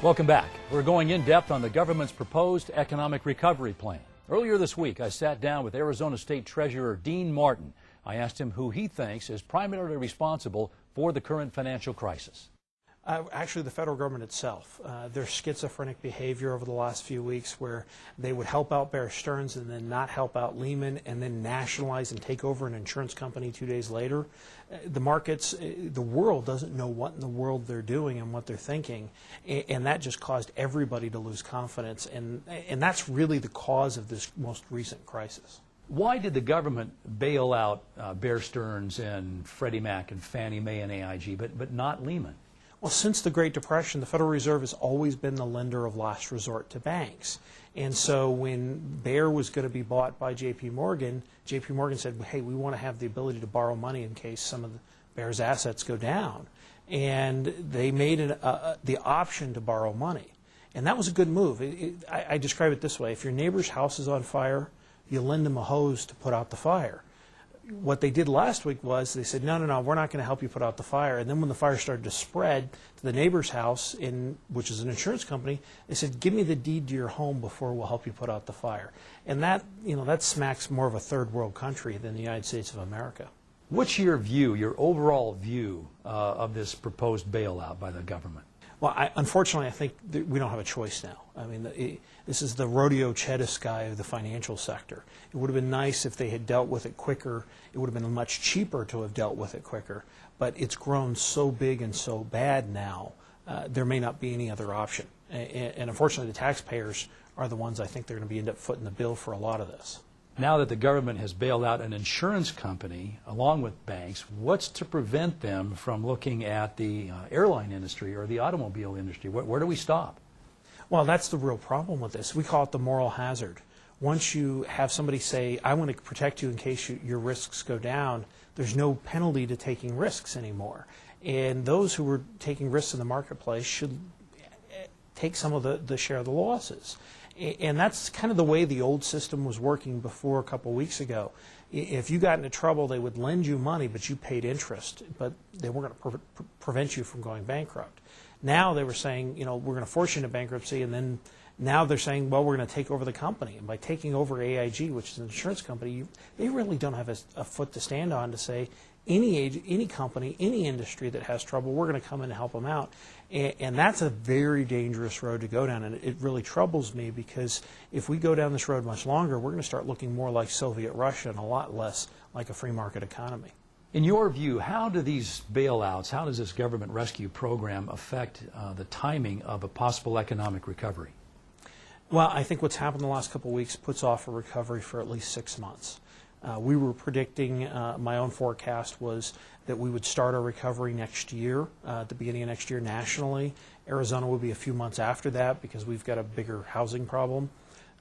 Welcome back. We're going in depth on the government's proposed economic recovery plan. Earlier this week, I sat down with Arizona State Treasurer Dean Martin. I asked him who he thinks is primarily responsible for the current financial crisis. Actually, the federal government itself. Their schizophrenic behavior over the last few weeks where they would help out Bear Stearns and then not help out Lehman and then nationalize and take over an insurance company 2 days later. The markets, the world doesn't know what in the world they're doing and what they're thinking, and that just caused everybody to lose confidence, and that's really the cause of this most recent crisis. Why did the government bail out Bear Stearns and Freddie Mac and Fannie Mae and AIG, but not Lehman? Well, since the Great Depression, the Federal Reserve has always been the lender of last resort to banks. And so when Bear was going to be bought by JP Morgan said, hey, we want to have the ability to borrow money in case some of Bear's assets go down. And they made the option to borrow money. And that was a good move. I describe it this way. If your neighbor's house is on fire, you lend them a hose to put out the fire. What they did last week was they said, no, we're not going to help you put out the fire. And then when the fire started to spread to the neighbor's house, which is an insurance company, they said, give me the deed to your home before we'll help you put out the fire. And that, that smacks more of a third world country than the United States of America. What's your view, your overall view of this proposed bailout by the government? Well, unfortunately, I think we don't have a choice now. I mean, this is the rodeo Chediskai of the financial sector. It would have been nice if they had dealt with it quicker. It would have been much cheaper to have dealt with it quicker. But it's grown so big and so bad now, there may not be any other option. And unfortunately, the taxpayers are the ones I think they're going to end up footing the bill for a lot of this. Now that the government has bailed out an insurance company along with banks, what's to prevent them from looking at the airline industry or the automobile industry? Where do we stop? Well, that's the real problem with this. We call it the moral hazard. Once you have somebody say, I want to protect you in case your risks go down, there's no penalty to taking risks anymore. And those who were taking risks in the marketplace should take some of the share of the losses. And that's kind of the way the old system was working before a couple of weeks ago. If you got into trouble, they would lend you money, but you paid interest, but they weren't going to prevent you from going bankrupt. Now they were saying, we're going to force you into bankruptcy, and then now they're saying, well, we're going to take over the company. And by taking over AIG, which is an insurance company, they really don't have a foot to stand on to say, any company, any industry that has trouble, we're going to come in and help them out. And that's a very dangerous road to go down, and it really troubles me because if we go down this road much longer, we're going to start looking more like Soviet Russia and a lot less like a free market economy. In your view, how do these bailouts, how does this government rescue program affect the timing of a possible economic recovery? Well, I think what's happened the last couple of weeks puts off a recovery for at least 6 months. We were predicting, my own forecast was that we would start our recovery next year, at the beginning of next year nationally. Arizona will be a few months after that because we've got a bigger housing problem.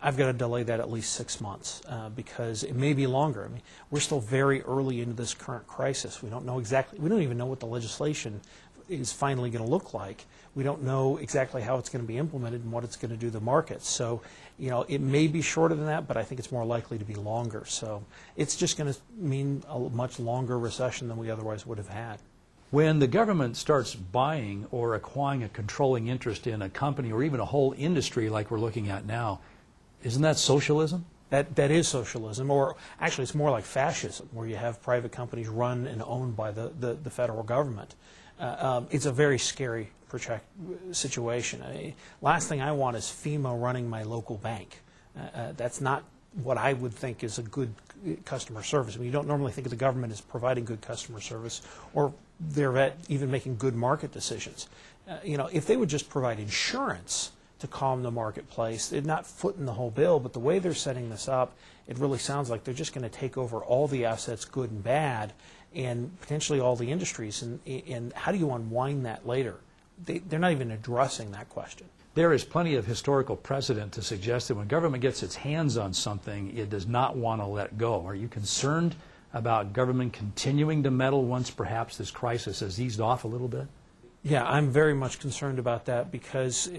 I've got to delay that at least 6 months because it may be longer. I mean, we're still very early into this current crisis. We don't know exactly, we don't even know what the legislation is finally going to look like. We don't know exactly how it's going to be implemented and what it's going to do to the markets. So, it may be shorter than that, but I think it's more likely to be longer. So it's just going to mean a much longer recession than we otherwise would have had. When the government starts buying or acquiring a controlling interest in a company or even a whole industry like we're looking at now, isn't that socialism? That is socialism, or actually it's more like fascism, where you have private companies run and owned by the federal government. It's a very scary situation. Last thing I want is FEMA running my local bank. That's not what I would think is a good customer service. I mean, you don't normally think of the government as providing good customer service, or they're even making good market decisions. If they would just provide insurance to calm the marketplace, they're not footing the whole bill, but the way they're setting this up, it really sounds like they're just going to take over all the assets, good and bad, and potentially all the industries. And how do you unwind that later? They're not even addressing that question. There is plenty of historical precedent to suggest that when government gets its hands on something, it does not want to let go. Are you concerned about government continuing to meddle once perhaps this crisis has eased off a little bit? Yeah, I'm very much concerned about that because,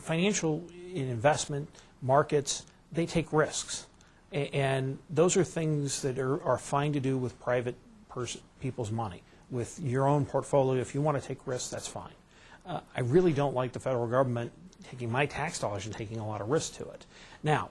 financial investment markets, they take risks. And those are things that are fine to do with private people's money. With your own portfolio, if you want to take risks, that's fine. I really don't like the federal government taking my tax dollars and taking a lot of risk to it. Now,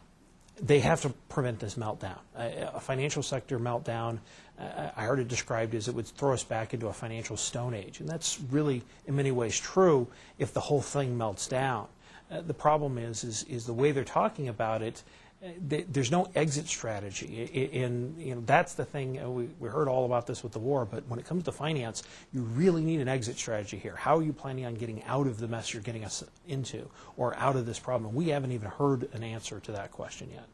they have to prevent this meltdown. A financial sector meltdown, I heard it described as it would throw us back into a financial stone age. And that's really, in many ways, true if the whole thing melts down. The problem is the way they're talking about it, there's no exit strategy. That's the thing. We heard all about this with the war, but when it comes to finance, you really need an exit strategy here. How are you planning on getting out of the mess you're getting us into or out of this problem? We haven't even heard an answer to that question yet.